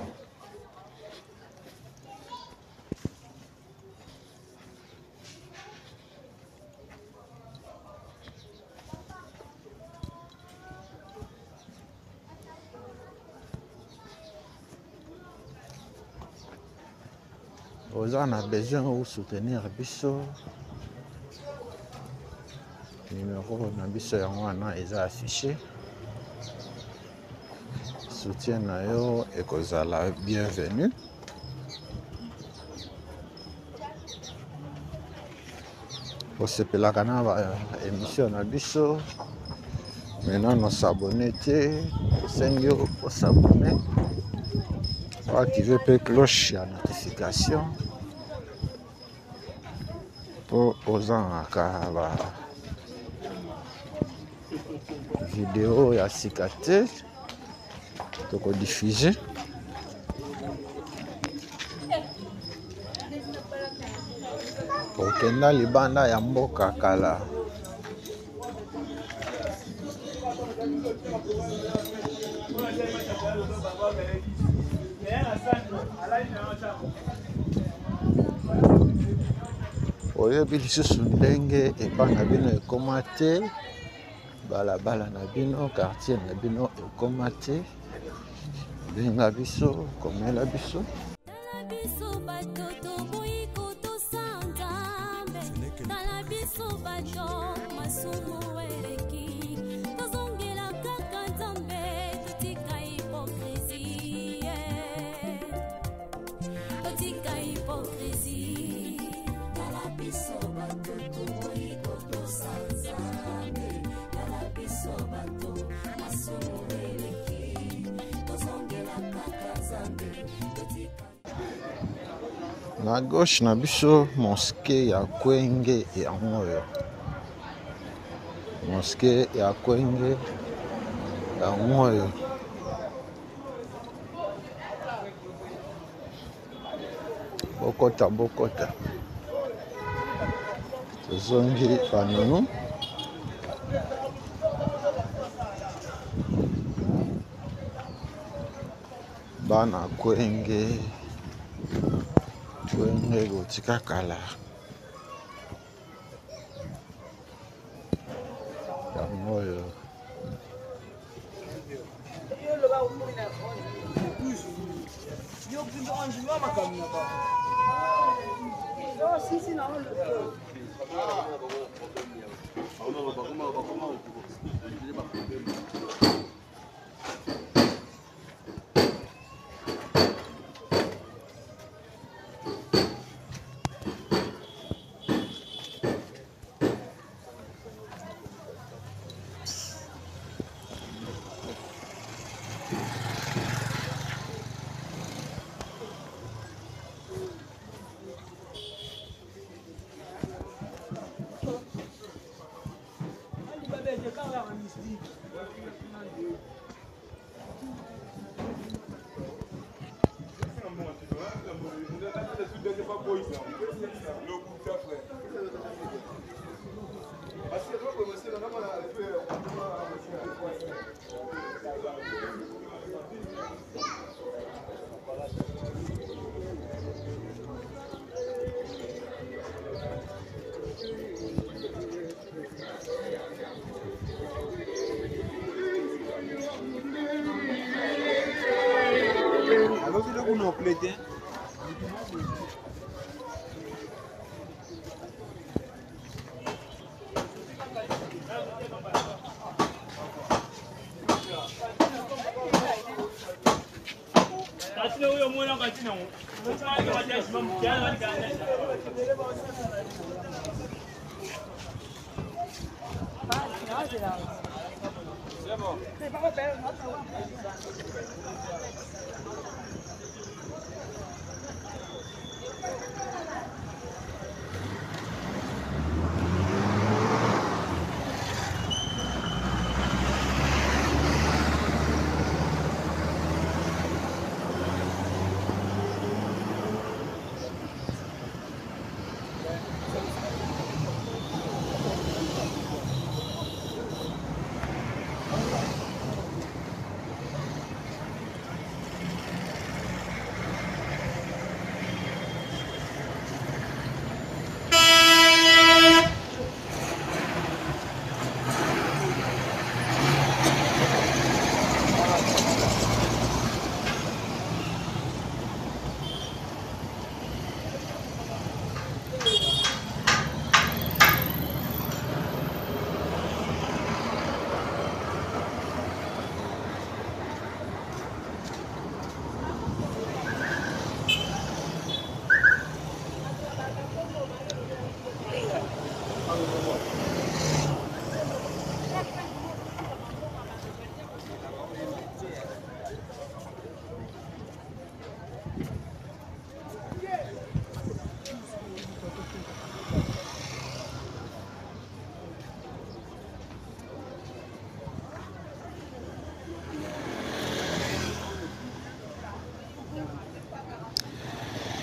S2: Vous en avez besoin de soutenir biso. Numéro na biso yango wana eza affiché. soutien na yo ekozala bienvenu. Osepelaka na ba émission na biso. Maintenant nos s'abonner te, osengi osabone. Activer pe cloche ya notification pour ozanga ba vidéo ya sika te toko diffuser. Okenda libanda ya mboka kala. Oyebi lisusu ndenge epa na bino ekoma te, balabala na bino, quartier na bino ekoma te, benga biso, komela biso. Na gauche na biso mosquée ya Kwenge ya Moyo. Mosquée ya Kwenge ya Moyo. Bokota. Tozongi panunu. Bana Kwenge botika kala ya Moyo.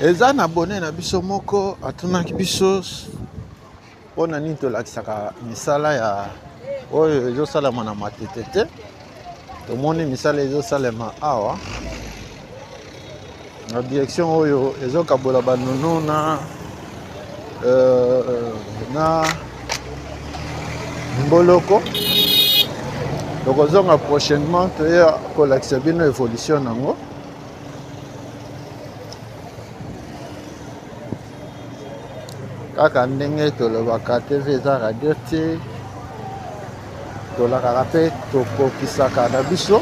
S2: eza na abonné na biso moko atunaki biso mpona nini tolakisaka misala ya oyo ezosalama na matete te. Tomoni misala ezosalema awa na direction oyo ezokabola banono na mboloko. Tokozonga prochainement toya kolakisa bino évolution nango. Kaka ndenge tolobaka TV eza radio te, tolakaka mpe tokokisaka na biso.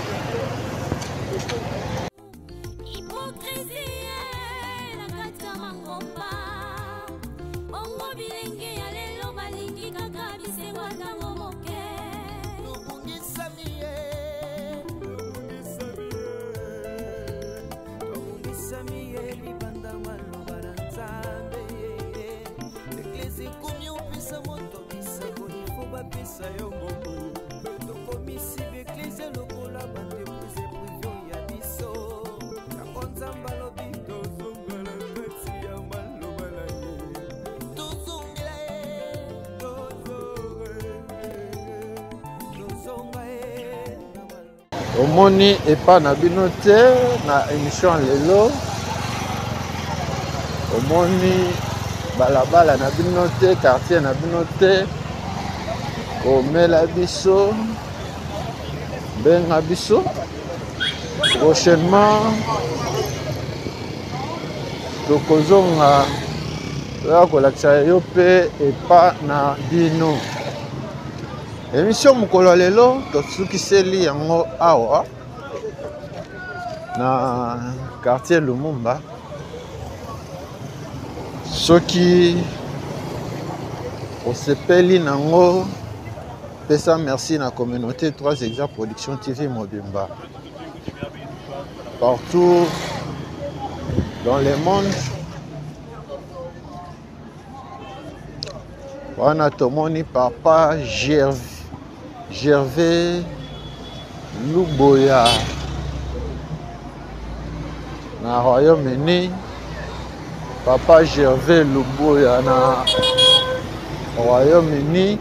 S2: Omoni epa na bino te na émission lelo. Omoni balabala na bino te, quartier na bino te. Komela biso, benga biso. Prochainement tokozonga toya kolakisa yo mpe epa na bino. Émission mokolo lelo tosukiseli yango awa na quartier Lumumba. Soki osepeli nango pesa merci na communauté 3 Exemples Production TV Mobimba. Partout dans le monde. Wana tomoni papa Gervais Luboya na Royaume-Uni. Papa Gervais Luboya na Royaume-Uni.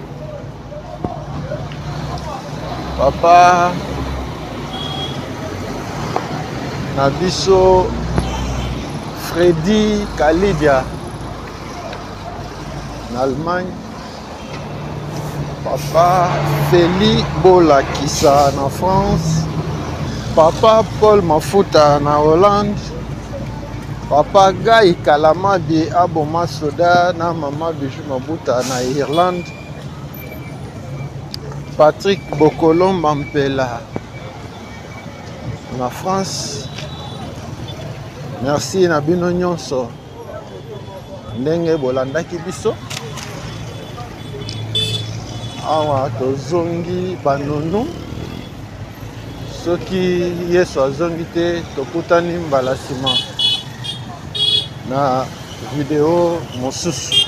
S2: Papa Nabiso Freddy Kalidia en Allemagne. Papa Feli Bolakisa en France. Papa Paul Mafuta na Hollande. Papa Guy Kalamadi Aboma Soda na Mama Bijou Mabuta na Irlande. Patrick Bokolo Mampela na France. Merci na bino nyonso ndenge bolandaki biso. Awa tozongi banono. Soki Yesu azongi te tokutani mbala nsima na video mosusu.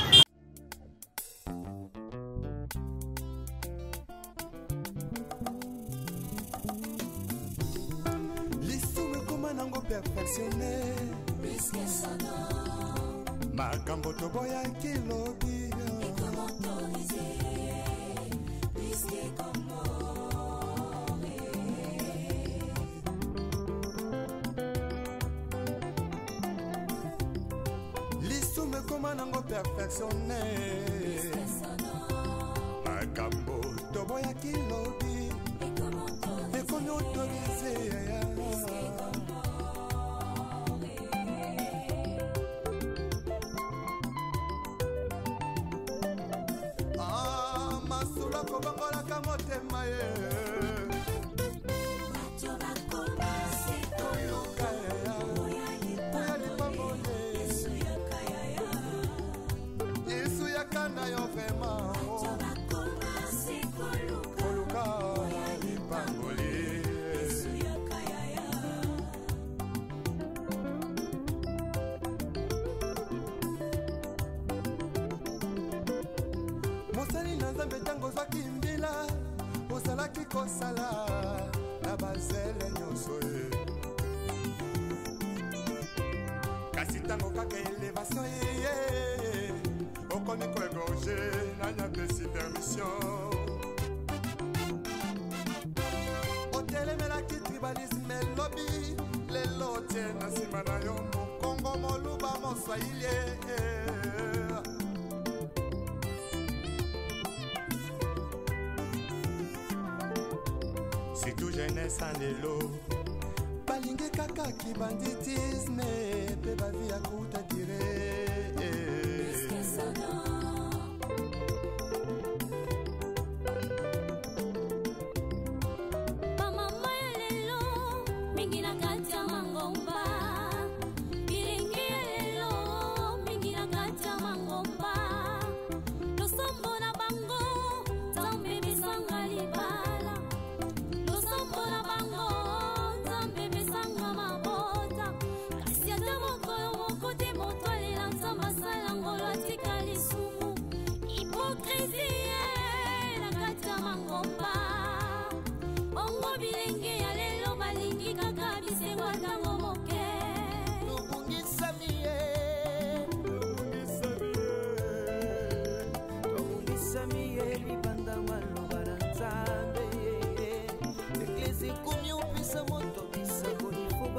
S1: Makambo toboya kilobi L'issume koma nango perfectionné. Makambo toboya kilobi ekomi autorisé. Mosali na Nzambe tango zaki mbila osalaki kosala na bazele nyonso ye kasi ntango kaka elevation ye okomi koegorge nani apesi permission otelemelaki tribalisme elobi lelo tie na nsima na yo mokongo moluba moswahili surtout jeunesse en lelo balingi kaka kibanditisme pe bavi ya kuta dire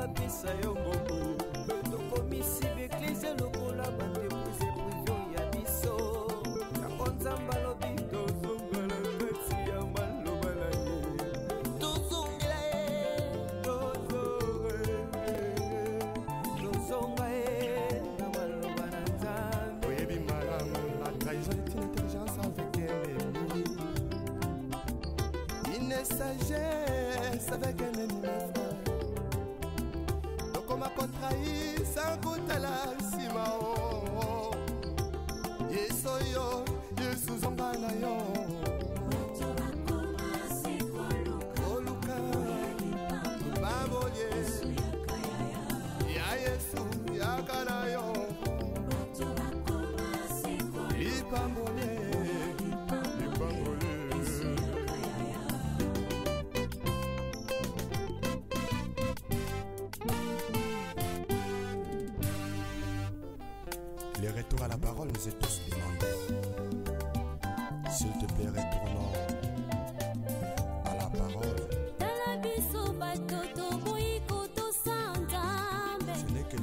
S6: bapesa yo ngombo tokomisi beklise lokola bandepuse privio ya biso yango nzambe alobi tozongela kati ya maloba na ye tozongela ye tozonga ye na maloba na nzambe
S1: oyebi malamu la trahison est une intelligence avec un ennemi une sagesse avec un ennemi ma contrai sans goûter la sima oh yeso yo yesu zonga na yo oluka babolie ya yesu yakana yo lipambole les retours à la parole nous est tous demandés. S'il te plaît, retournons à la parole.
S4: Ce n'est que